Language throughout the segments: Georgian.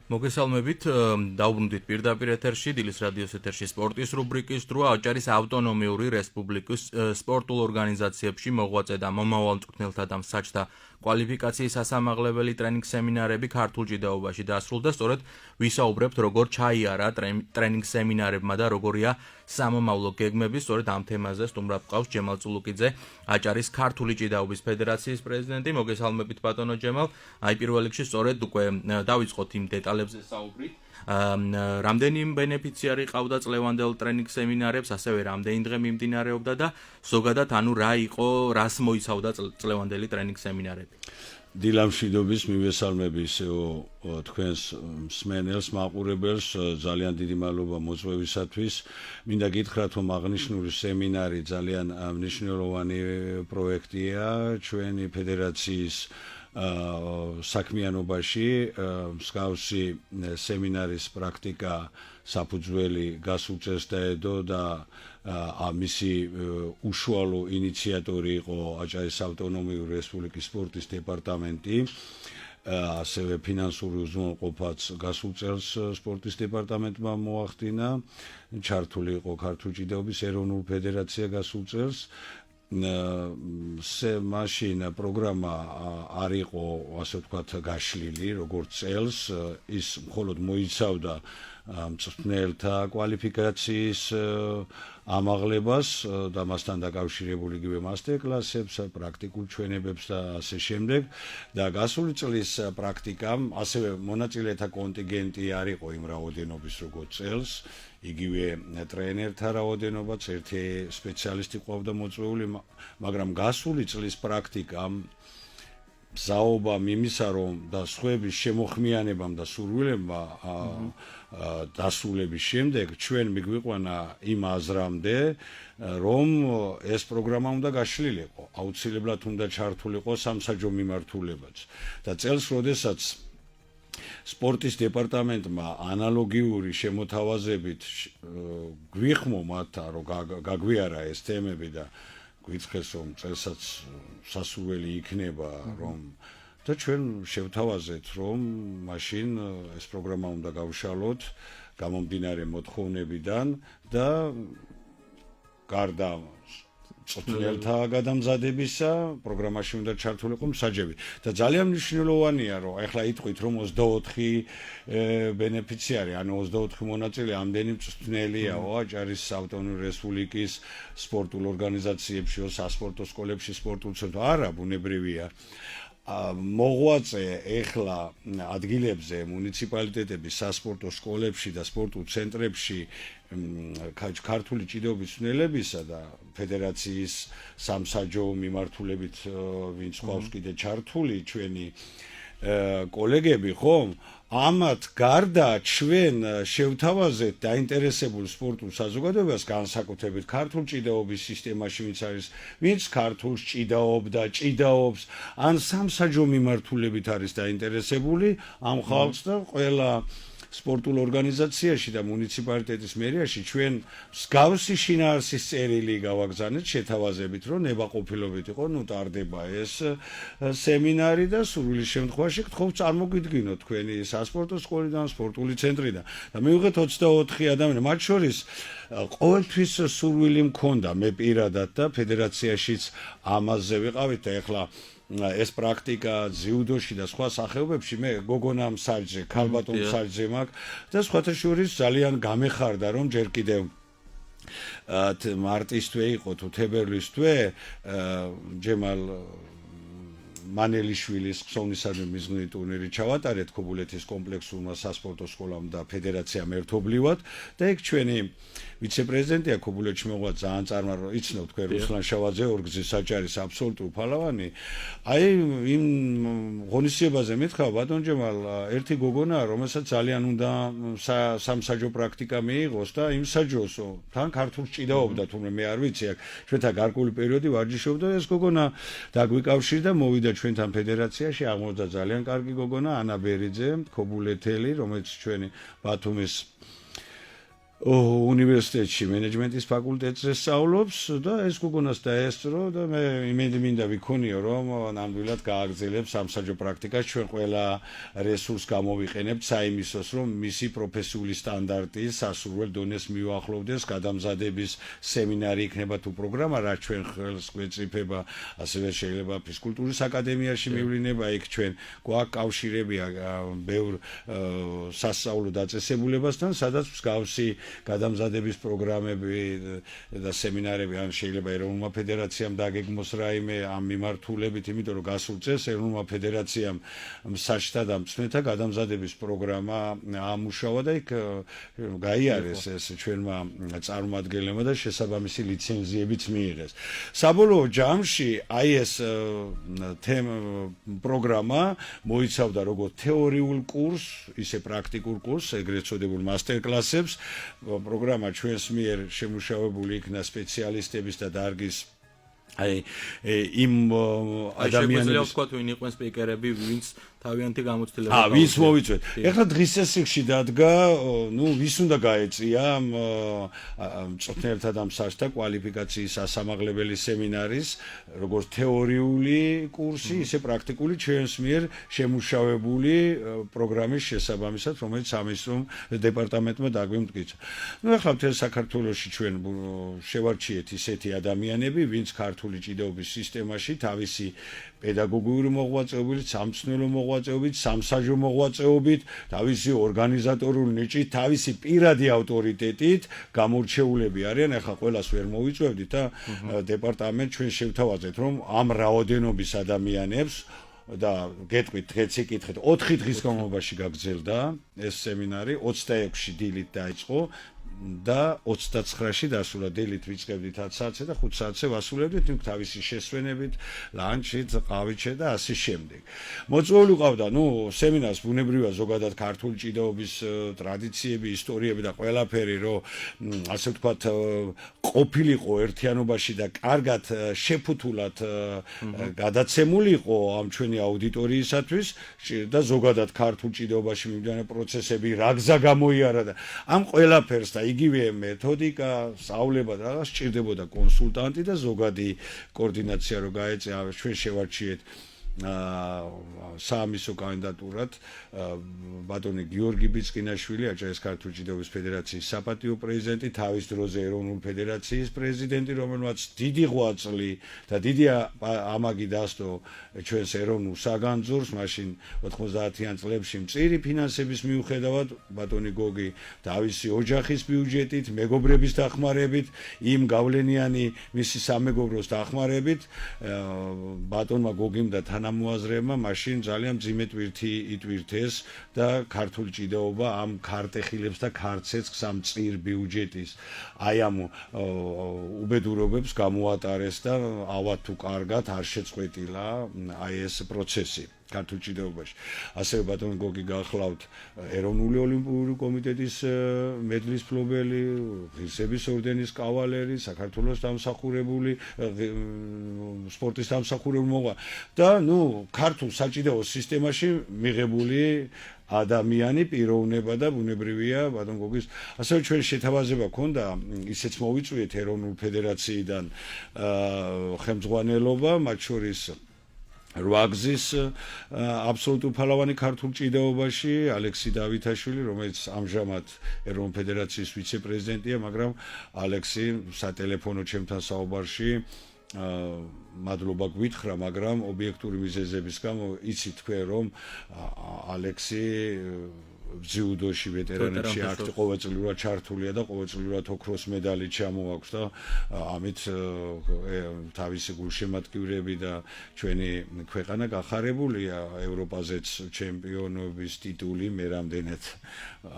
მოგესალმებით, დავბრუნდით პირდაპირ ეთერში, დილის რადიოს ეთერში სპორტის რუბრიკის დროა, აჭარის ავტონომიური რესპუბლიკის სპორტულ ორგანიზაციებში მოღვაწე და მომავალ მწვრთნელთა და მსაჯთა კვალიფიკაციის ასამაღლებელი ტრენინგ სემინარები ქართულ ჭიდაობაში დასრულდა, სწორედ ვისაუბრებთ, როგორ ჩაიარა ტრენინგ სემინარებმა და როგორია სამომავლო გეგმები, სწორედ ამ თემაზე სტუმრად გვყავს ჯემალ წულუკიძე, აჭარის ქართული ჭიდაობის ფედერაციის პრეზიდენტი. მოგესალმებით ბატონო ჯემალ. აი პირველ რიგში სწორედ უკვე დავიწყოთ იმ დეტალებზე საუბრით. რამდენი ბენეფიციარი ყავდა წლევანდელ ტრენინგ სემინარებს, ასევე რამდენი დღე მიმდინარეობდა და ზოგადად რა იყო, რას მოიცავდა წლევანდელი ტრენინგ სემინარები. დილამშვიდობის მივესალმები ისეო თქვენს მსმენელს, მაყურებელს, ძალიან დიდი მადლობა მოწვევისათვის. მინდა გითხრათ, რომ აღნიშნული სემინარი ძალიან მნიშვნელოვანი პროექტია ჩვენი ფედერაციის საქმიანობაში. მსგავსი სემინარის პრაქტიკა საფუძველი გასუწეს დაედო და მისი უშუალო ინიციატორი იყო აჭარის ავტონომიური რესპუბლიკის სპორტის დეპარტამენტი. ასევე ფინანსური უზრუნველყოფაც გასულ წელს სპორტის დეპარტამენტმა მოახდინა. ჩართული იყო ქართული ჭიდაობის ეროვნული ფედერაცია გასულ წელს. მაშინ პროგრამა არ იყო, ასე ვთქვათ, გაშლილი, როგორც წელს, ის მხოლოდ მოიცავდა მწვრთნელთა კვალიფიკაციის ამაღლებას და მასთან დაკავშირებული იგივე მასტერკლასებს, პრაქტიკულ ჩვენებებს და ასე შემდეგ. და გასული წლის პრაქტიკამ ასევე მონაწილეთა კონტინგენტი არ იყო იმ რაოდენობის, როგორც წელს. იგივე ტრენერთა რაოდენობაც, ერთი სპეციალისტი ყავდა მოწვეული, მაგრამ გასული წლის პრაქტიკამ მზაობამ იმისა, რომ და სხვების შემოხმიანებამ და სურვილებმა დასრულების შემდეგ ჩვენ მიგვიყვანა იმ აზრამდე, რომ ეს პროგრამა უნდა გაშლილიყო, აუცილებლად უნდა ჩართულიყო სამსაჯო მიმართულებაც. და წელს, როდესაც სპორტის დეპარტამენტმა ანალოგიური შემოთავაზებით გვიხმო მათთან, რომ გაგვიარა ეს თემები და გვიცხეს, რომ წელსაც სასურველი იქნება, რომ და ჩვენ შევთავაზეთ, რომ მაშინ ეს პროგრამა უნდა გავშალოთ გამომდინარე მოთხოვნებიდან და გარდა მწვრთნელთა გადამზადებისა პროგრამაში უნდა ჩართულიყო მსაჯები. და ძალიან მნიშვნელოვანია, რომ ახლა იტყვით, რომ 24 ბენეფიციარი, ანუ 24 მონაწილე ამდენი მწვრთნელიაო აჭარის ავტონომიური რესპუბლიკის სპორტულ ორგანიზაციებში, სასპორტო სკოლებში, სპორტულ ცენტრებში. არა, ბუნებრივია. მოღვაწე ახლა ადგილებზე მუნიციპალიტეტების სასპორტო სკოლებში და სპორტულ ცენტრებში ქართული ჭიდაობის მცველებისა და ფედერაციის სამსაჯო მიმართულებით ვინც ყავს კიდე ჩართული ჩვენი კოლეგები, ხომ? ამათ გარდა ჩვენ შევთავაზეთ დაინტერესებულ სპორტულ საზოგადოებას, განსაკუთრებით ქართულ ჭიდაობის სისტემაში, ვინც ქართულს ჭიდაობდა, ჭიდაობს, ან სამსაჯო მიმართულებით არის დაინტერესებული ამ ხალხს და ყველა სპორტულ ორგანიზაციაში და მუნიციპალიტეტის მერიაში ჩვენ მსგავსი შინაარსის წერილი გავაგზავნეთ შეთავაზებით, რომ ნებაყოფილობით იყო, ტარდება ეს სემინარი და სურვილის შემთხვევაში გთხოვთ წარმოგვიდგინოთ თქვენი სასპორტო სკოლიდან, სპორტული ცენტრიდან და მივიღეთ 24 ადამიანი, მათ შორის ყოველთვის სურვილი მქონდა მე პირადად და ფედერაციაშიც ამაზე ვიყავით და ახლა ეს პრაქტიკა ძიუდოში და სხვა სახეობებში მე გოგონა მსაჯე, ქალბატონ მსაჯე მაქვს და სხვათა შორის ძალიან გამეხარდა, რომ ჯერ კიდევ მარტის თვე იყო თუ თებერვლის თვე ჯემალ მანელიშვილის ხსოვნისადმი მიზნული ტურნირი ჩავატარეთ ქობულეთის კომპლექსურმა სასპორტო სკოლამ და ფედერაციამ ერთობლივად და იქ ჩვენი ვიცე-პრეზიდენტია ქობულეთში მოყვა ძალიან წარმარო, იცნობ თქვენ რუსლან შავაძე ორგზის საჭარის აბსოლუტური ფალავანი. აი იმ ღონისძიებაზე მითხრა ბატონ ჯემალ, ერთი გოგონა, რომელსაც ძალიან უნდა სამსაჯო პრაქტიკა მიიღოს და იმ საჯოსო თან ქართულს ჭიდაობდა, თუმცა მე არ ვიცი, აქ ჩვენთან გარკვეული პერიოდი ვარჯიშობდა და ეს გოგონა დაგვიკავშირდა, მოვიდა ჩვენთან ფედერაციაში, აღმოჩნდა ძალიან კარგი გოგონა ანა ბერიძე, ქობულეთელი, რომელიც ჩვენი ბათუმის უნივერსიტეტში მენეჯმენტის ფაკულტეტზე სწავლობს და ეს გოგონას დაესწრო და მე მინდა ვიქონიო რომ ნამდვილად გააგრძელებს სამსაჯო პრაქტიკას ჩვენ ყველა რესურს გამოვიყენებთ საიმისოს რომ მისი პროფესიული სტანდარტი სასურველ დონეს მიუახლოვდეს გადამზადების სემინარი იქნება თუ პროგრამა რაც ჩვენ ხელს გვეწიფება ასევე შეიძლება ფიზკულტურის აკადემიაში მივლინება იქ ჩვენ გვაქვს კავშირები ბევრ სასწავლო დაწესებულებასთან სადაც მსგავსი გადამზადების პროგრამები და სემინარები ან შეიძლება ეროვნულმა ფედერაციამ დაგეგმოს რაიმე ამ მიმართულებით, იმიტომ რომ გასულ წელს ეროვნულმა ფედერაციამ მსაჯთა და მწვრთნელთა გადამზადების პროგრამა ამუშავა და იქ გაიარეს ეს ჩვენმა წარმომადგენლებმა და შესაბამისი ლიცენზიებიც მიიღეს. საბოლოო ჯამში აი ეს პროგრამა მოიცავდა როგორც თეორიულ კურსს, ისე პრაქტიკულ კურსს, ეგრეთ წოდებულ მასტერკლასებს. პროგრამა ჩვენს მიერ შემუშავებული იქნა სპეციალისტების და დარგის აი იმ ადამიანების ვთქვათ ვინ იყვნენ სპიკერები, ვინც თავიანთი გამოცდილება ვინც მოვიწვეთ. ეხლა დღის წესრიგში დადგა, ვის უნდა გაეწია მწვრთნელთა და მსაჯთა კვალიფიკაციის ასამაღლებელი სემინარის, როგორც თეორიული კურსი, ისე პრაქტიკული ჩვენს მიერ შემუშავებული პროგრამის შესაბამისად, რომელიც სამინისტრომ დეპარტამენტმა დაგვიმტკიცა. ეხლა მთელ საქართველოში ჩვენ შევარჩიეთ ისეთი ადამიანები, ვინც ქართული ჭიდაობის სისტემაში თავისი პედაგოგიური მოღვაწეობით, სამწვრთნელო მოღვაწეობით, სამსაჯო მოღვაწეობით, თავისი ორგანიზატორული ნიჭით, თავისი პირადი ავტორიტეტით გამორჩეულები არიან. ახლა ყველას ვერ მოვიწვევდით და დეპარტამენტ ჩვენ შევთავაზეთ, რომ ამ რაოდენობის ადამიანებს და გეტყვით დღეც იკითხეთ 4 დღის განმავლობაში გაგრძელდა ეს სემინარი 26-ში დილით დაიწყო და 29-ში დასრულა დილით ვიწყებდით 10 საათზე და 5 საათზე ვასრულებდით თავისი შესვენებით, ლანჩით, ყავითში და ასე შემდეგ. მოწვეული ყავდა, სემინარს ბუნებრივია ზოგადად ქართული ჭიდაობის ტრადიციები, ისტორიები და ყველაფერი, რომ ასე ვთქვათ, ყოფილიყო ერთიანობაში და კარგად შეფუთულად გადაცემულიყო ამ ჩვენი აუდიტორიისათვის და ზოგადად ქართულ ჭიდაობაში მიმდინარე პროცესები რა გზა გამოიარა და ამ ყველაფერს და იგივე მეთოდიკა, სწავლება და რაღაც სჭირდებოდა კონსულტანტი და ზოგადი კოორდინაცია რო გაეწია, ჩვენ შევარჩიეთ საამისო კანდიდატურად ბატონი გიორგი ბიწყინაშვილი, აჭარის ქართული ჭიდაობის ფედერაციის საპატიო პრეზიდენტი, თავის დროზე ეროვნული ფედერაციის პრეზიდენტი, რომელმაც დიდი ღვაწლი და დიდი ამაგი დასდო ჩვენს ეროვნულ საგანძურს, მაშინ 90-იან წლებში მწირი ფინანსების მიუხედავად, ბატონი გოგი თავისი ოჯახის ბიუჯეტით, მეგობრების დახმარებით, იმ გავლენიანი მისი სამეგობროს დახმარებით, ბატონმა გოგიმ და თანამოაზრეებმა მაშინ ძალიან მძიმე ტვირთი იტვირთეს და ქართული ჭიდაობა ამ ქარტეხილებს და ქარცეცხს ამ მწირ ბიუჯეტის აი ამ უბედურობებს გამოატარეს და ავად თუ კარგად არ შეწყვეტილა აი ეს პროცესი ქართულ ჭიდაობაში. ასევე ბატონი გოგი გახლავთ ეროვნული ოლიმპიური კომიტეტის მედლის მფლობელი, ღირსების ორდენის კავალერი, საქართველოს დამსახურებული სპორტის დამსახურებული მოყვა და ქართულ საჭიდაო სისტემაში მიღებული ადამიანი პიროვნება და ბუნებრივია ბატონ გოგის ასევე ჩვენ შეთავაზება ქონდა ისეც მოვიწვიეთ ეროვნულ ფედერაციიდან ხელმძღვანელობა მათ შორის 8 გზის აბსოლუტურ ფალავანი ქართულ ჭიდაობაში ალექსი დავითაშვილი, რომელიც ამჟამად ეროვნულ ფედერაციის ვიცე-პრეზიდენტია, მაგრამ ალექსი სატელეფონო ჩემთან საუბარში მადლობა გვითხრა, მაგრამ ობიექტური მიზეზების გამო იცით თქვენ რომ ალექსი ძიუდოში ვეტერანებში აქტი ყოველწლიურად ჩართულია და ყოველწლიურად ოქროს მედალი ჩამოაქვს და ამით თავისი გულშემატკივრები და ჩვენი ქვეყანა გახარებულია ევროპაზეც ჩემპიონობის ტიტული მე რამდენად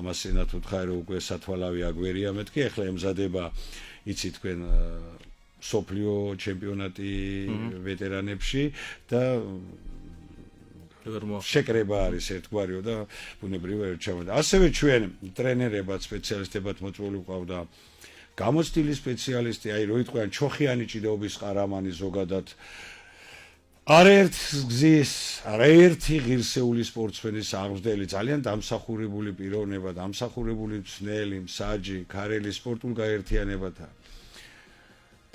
ამას ენათ ვთხარი რომ უკვე სათვალავი აგვერია მეთქი ახლა ემზადება იცით თქვენ სოფლიო ჩემპიონატი ვეტერანებში და შეკრება არის ერთგვარიო და ბუნებრივია ერთჩამოდა. ასევე ჩვენ ტრენერებად, სპეციალისტებად მოწვეული ყავდა გამოცდილი სპეციალისტი, აი რო იტყვიან ჩოხიანი ჭიდაობის ყარამანი ზოგადად არაერთი ღირსეული სპორტსმენის აღმზრდელი, ძალიან დამსახურებული პიროვნება, დამსახურებული მცნელი, მსაჯი, ქარელი სპორტულ გაერთიანებათა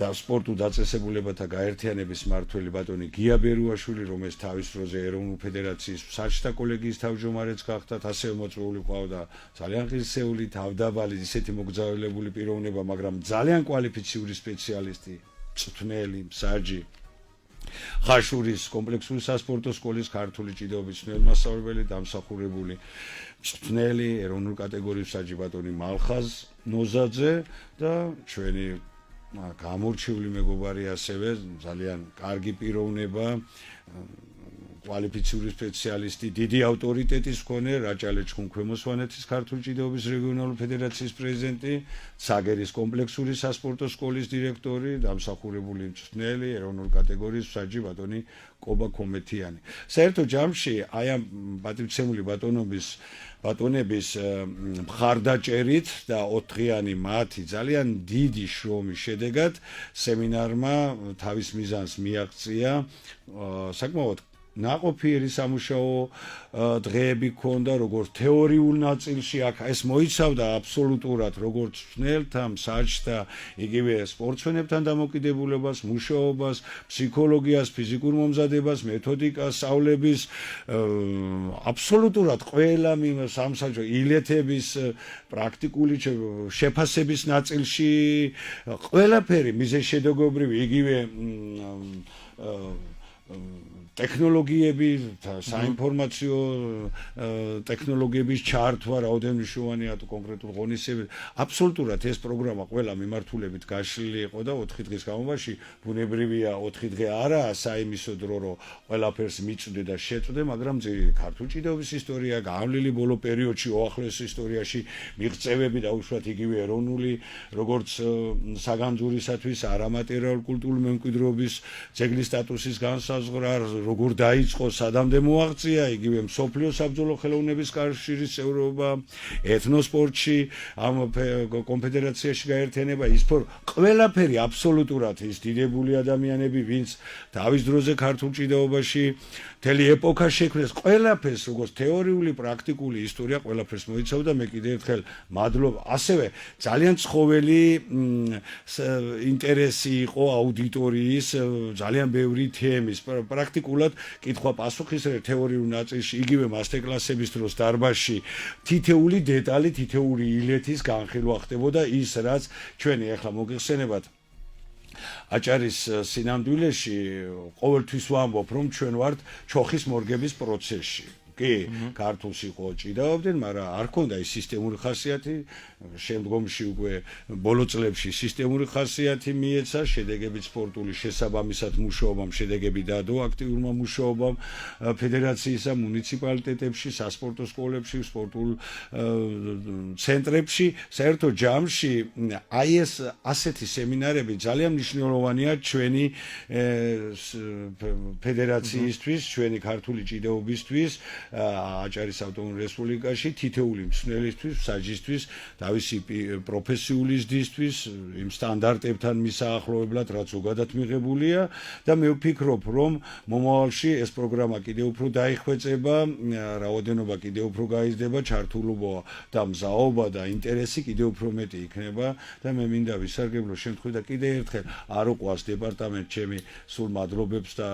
და სპორტულ დაწესებულებათა გაერთიანების მმართველი ბატონი გია ბერუაშვილი, რომელიც თავის დროზე ეროვნულ ფედერაციის მსაჯთა კოლეგიის თავმჯდომარეც გახდათ, ასევე მოწვეული ყავდა ძალიან ღირსეული, თავდაბალი, ისეთი მოგზაურებული პიროვნება, მაგრამ ძალიან კვალიფიციური სპეციალისტი, მწვრთნელი, მსაჯი. ხაშურის კომპლექსური სასპორტო სკოლის ქართული ჭიდაობის მასწავლებელი, დამსახურებული მწვრთნელი, ეროვნულ კატეგორიის მსაჯი ბატონი მალხაზ ნოზაძე და ჩვენი გამორჩეული მეგობარი ასევე ძალიან კარგი პიროვნება, კვალიფიციური სპეციალისტი, დიდი ავტორიტეტის მქონე რაჭალე ჩხუნქვემო სვანეთის ქართული ჭიდაობის რეგიონალური ფედერაციის პრეზიდენტი, ცაგერის კომპლექსური სასპორტო სკოლის დირექტორი, დამსახურებული მწვრთნელი, ეროვნული კატეგორიის მსაჯი ბატონი კობა კომეთიანი. საერთო ჯამში აი ამ პატივცემული ბატონების მხარდაჭერით და 4-დღიანი მათი ძალიან დიდი შრომის შედეგად სემინარმა თავის მიზანს მიაღწია, საკმაოდ ნაყოფიერი სამუშაო დღეები ჰქონდა, როგორც თეორიულ ნაწილში, აქ ეს მოიცავდა აბსოლუტურად როგორც მწვრთნელთა, მსაჯთა, იგივე სპორტსმენებთან დამოკიდებულებას, მუშაობას, ფსიქოლოგიას, ფიზიკურ მომზადებას, მეთოდიკას, სწავლების, აბსოლუტურად ყველა სამსაჯო ილეთების, პრაქტიკული შეფასების ნაწილში ყველაფერი მიზეზშედეგობრივი, იგივე ტექნოლოგიები, საინფორმაციო ტექნოლოგიების ჩართვა, რაოდენმნიშვნელოვანია თუ კონკრეტულ ღონისძიებებზე. აბსოლუტურად ეს პროგრამა ყველა მიმართულებით გაშლილი იყო და 4 დღის განმავლობაში ბუნებრივია 4 დღე არაა საიმისო დრო, რომ ყველაფერს მიწვდე და შეწვდე, მაგრამ ქართული ჭიდაობის ისტორია, გავლილი ბოლო პერიოდში, უახლოეს ისტორიაში მიღწევები და უშუალოდ იგივე ეროვნული, როგორც საგანძურისათვის არამატერიალური კულტურული მემკვიდრეობის ძეგლის სტატუსის განსაზღვრა, როგორ დაიწყო, სადამდე მოაღწია, იგივე მსოფლიო საბრძოლო ხელოვნების კავშირის წევრობა, ეთნოსპორტში, ამ კონფედერაციაში გაერთიანება, ის ყველაფერი აბსოლუტურად ის დიდებული ადამიანები, ვინც თავის დროზე ქართულ ჭიდაობაში მთელი ეპოქა შექმნეს, ყველაფერს, როგორც თეორიული, პრაქტიკული ისტორია, ყველაფერს მოიცავდა. მე კიდევ ერთხელ მადლობა. ასევე ძალიან ცხოველი ინტერესი იყო აუდიტორიის, ძალიან ბევრი თემის, პრაქტიკულად კითხვა-პასუხის თეორიულ ნაწილში, იგივე მასტერკლასების დროს დარბაზში თითეული დეტალი, თითეული ილეთის განხილვა ხდებოდა, ის რაც ჩვენი ახლა მოგეხსენებათ აჭარის სინამდვილეში ყოველთვის ვამბობ, რომ ჩვენ ვართ ჩოხის მორგების პროცესში. კი, ქართულს იყო ჭიდაობდნენ, მაგრამ არ ქონდა ის სისტემური ხასიათი, შემდგომში უკვე ბოლო წლებში სისტემური ხასიათი მიეცა, შედეგებით სპორტული შესაბამისად მუშაობამ, შედეგები დადო აქტიურმა მუშაობამ ფედერაციისა, მუნიციპალიტეტებში, სასპორტო სკოლებში, სპორტულ ცენტრებში, საერთო ჯამში აი ეს ასეთი სემინარები ძალიან მნიშვნელოვანია ჩვენი ფედერაციისთვის, ჩვენი ქართული ჭიდაობისთვის, აჭარის ავტონომიურ რესპუბლიკაში, თითეული მწვრთნელისთვის, მსაჯისთვის, თავისი პროფესიული ზრდისთვის, იმ სტანდარტებთან მისაახლოვებლად, რაც ზოგადად მიღებულია და მე ვფიქრობ, რომ მომავალში ეს პროგრამა კიდევ უფრო დაიხვეწება, რაოდენობა კიდევ უფრო გაიზრდება, ჩართულობა და მზაობა და ინტერესი კიდევ უფრო მეტი იქნება და მე მინდა ვისარგებლო შემთხვევით და კიდევ ერთხელ არ უყვარს დეპარტამენტ ჩემი სულ მადლობებს და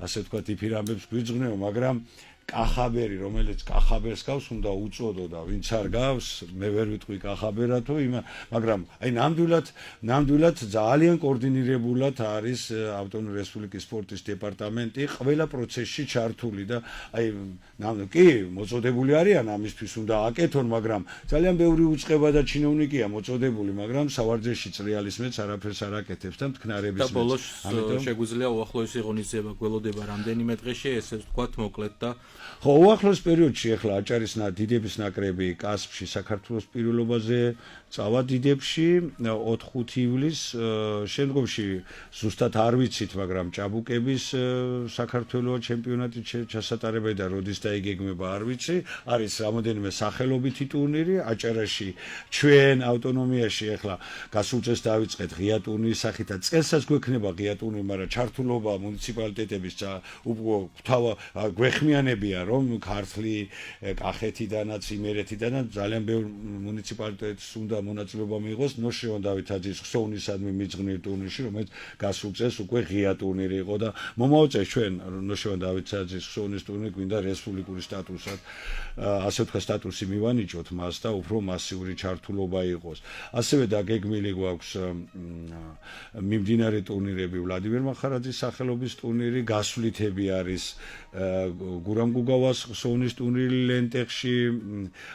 ასე ვთქვათ იფირამებს გვიძღვნეო, მაგრამ კახაბერი, რომელიც კახაბერს გავს, უნდა უწოდო და ვინც არ გავს, მე ვერ ვიტყვი კახაბერათო, მაგრამ აი ნამდვილად ძალიან კოორდინირებულად არის ავტონომიური რესპუბლიკის სპორტის დეპარტამენტი ყველა პროცესში ჩართული და აი კი, მოწოდებული არიან ამისთვის უნდა აკეთონ, მაგრამ ძალიან ბევრი უწყება და ჩინოვნიკია მოწოდებული, მაგრამ სავარჯეში წრიალის მეც არაფერს არ აკეთებს და მტკნარების მეც. და ბოლოს შეგვიძლია უახლოესი ღონისძიება გველოდება რამდენიმე დღეში, ესე ვთქვათ, მოკლედ და ხო, უახლოს პერიოდში ახლა აჭარის დიდების ნაკრები კასპში საქართველოს პირველობაზე წავა დიდებში 4-5 ივლისს, შემდგომში ზუსტად არ ვიცით, მაგრამ ჭაბუკების საქართველოს ჩემპიონატი ჩასატარებია და როდის დაიგეგმება არ ვიცი. არის რამოდენიმე სახელობითი ტურნირი აჭარაში, ჩვენ ავტონომიაში ახლა გასულ წელს დავიწყეთ ღია ტურნირის სახით და წელსაც გვექნება ღია ტურნირი, მაგრამ ჩართულობა მუნიციპალიტეტების გვეხმიანებია, რომ ქართლი, კახეთიდანაც, იმერეთიდანაც ძალიან ბევრ მუნიციპალიტეტს უნდა მონაწილეობა მიიღოს ნოშევან დავითაძის ხსოვნისადმი მიძღვნილ ტურნირში, რომელიც გასულ წელს უკვე ღია ტურნირი იყო და მომავალ წელს ჩვენ ნოშევან დავითაძის ხსოვნის ტურნირი გვინდა რესპუბლიკური სტატუსად, ასე ვთქვათ, სტატუსი მივანიჭოთ მას და უფრო მასიური ჩართულობა იყოს. ასევე დაგეგმილი გვაქვს მიმდინარე ტურნირები, ვლადიმერ მახარაძის სახელობის ტურნირი, გასვლითები არის გურამ გუგავას ხსოვნის ტურნირი ლენტეხში,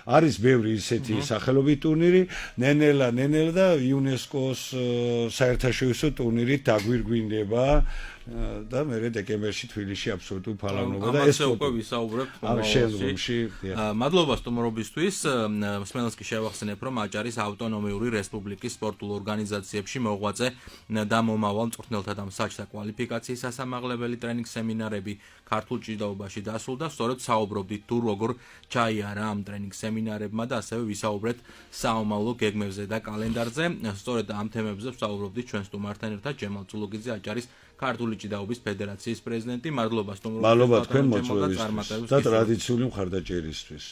არის ბევრი ისეთი სახელობის ტურნირი, ნენელა და იუნესკოს საერთაშორისო ტურნირით დაგვირგვინდება და მე დეკემბერში თბილისში აბსოლუტური ფალავნობა და ეს უკვე ვისაუბრებთ მომავალში. მადლობა სტუმრობისთვის. სმელენსკი შევახსენებ, რომ აჭარის ავტონომიური რესპუბლიკის სპორტულ ორგანიზაციებში მოღვაწე და მომავალ მწვრთნელთა და მსაჯთა კვალიფიკაციის სასამაღლებელი ტრენინგ სემინარები ქართულ ჭიდაობაში დასრულდა. სწორედ საუბრობდით თუ როგორ ჩაიარა ამ ტრენინგ სემინარებმა და ასევე ვისაუბრეთ საომავლო გეგმებზე და კალენდარზე. სწორედ ამ თემებზე ვსაუბრობდით ჩვენ სტუმართან ერთად, ჯემალ წულუგიძე, აჭარის ქართული ჭიდაობის ფედერაციის პრეზიდენტი. მადლობა სტუმრობისთვის. მადლობა თქვენ მოწვევისთვის და ტრადიციული მხარდაჭერისთვის.